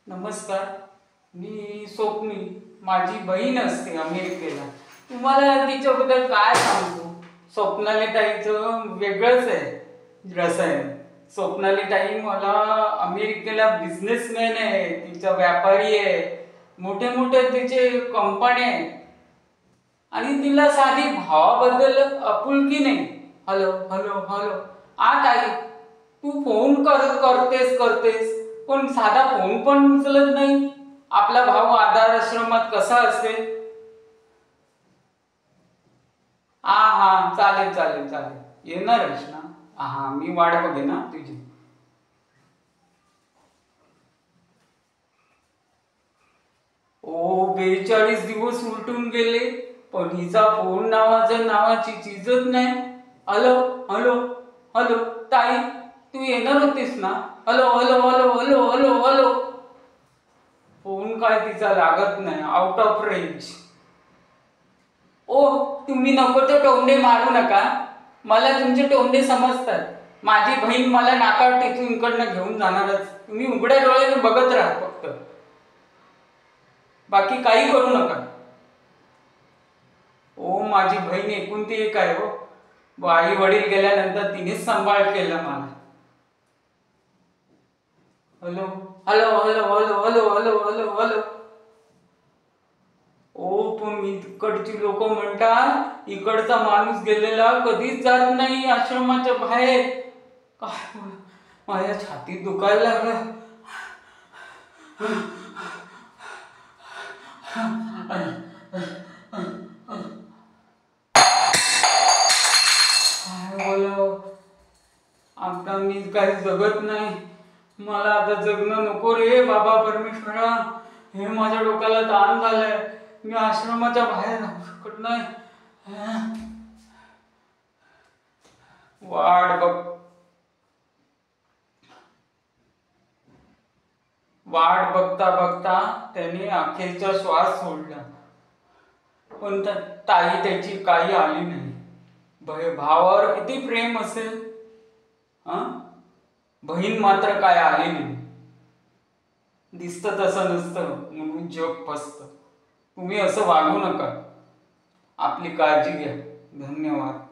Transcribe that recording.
नमस्कार. मी स्वप्नी. माझी बहीण असते अमेरिकेला. तुम्हाला तिच्याबद्दल काय सांगू? स्वप्नाली ताईचं वेगळंच आहे रसायन. स्वप्नाली ताई मला अमेरिकेला बिझनेसमॅन आहे, तिचा व्यापारी आहे, मोठे मोठे तिचे कंपन्या आहे आणि तिला साधी भावाबद्दल आपुलकी नाही. हॅलो हॅलो हॅलो ताई, तू फोन करतेस पण साधा फोन पण उचलत नाही. आपला भाऊ आधार आश्रमात कसा असेल? हा चालेल चालेल चालेल, येणारच ना? मी वाट बघेन ना तुझी. ओ 42 दिवस उलटून गेले पण हिचा फोन नावाची चीजच नाही. हॅलो हॅलो हॅलो ताई, तू येणार होतीस ना? Hello hello hello hello hello hello. Phone काय तिचा लागत नाही, आउट ऑफ रेंज. ओ, तुम्ही नको ते टोमणे मारू नका. मला तुमचे टोमणे समजतात. माझी बहीण मला नाकात टेचून इकडनं घेऊन जाणारच. तुम्ही उघड्या डोळ्याने बघत राहा फक्त, बाकी काही करू नका. ओ, माझी बहीण एकुलती एक आहे हो. आई वडील गेल्यानंतर तिनेच सांभाळ केलं मला. Hello hello hello hello hello hello hello hello. ओ, पण इकडची लोक म्हणतात इकडचा माणूस गेलेला कधीच जात नाही आश्रमाच्या बाहेर. काय माझ्या छातीत दुखायला लागलं. काय बोलावं आता, मी काही जगत नाही. मला आता जगणं नको रे बाबा परमेश्वरा. हे माझ्या डोक्याला ताण झालंय. मी आश्रमाच्या बाहेर राहू शकत नाही. वाट बघ वाट बघता बघता त्याने अखेरचा श्वास सोडला, पण ताई त्याची काही आली नाही. भावावर किती प्रेम असेल, हा? बहीण मात्र काय आली नाही. दिसतं तसं नसतं म्हणून जग फसतं. तुम्ही असं वागू नका. आपली काळजी घ्या. धन्यवाद.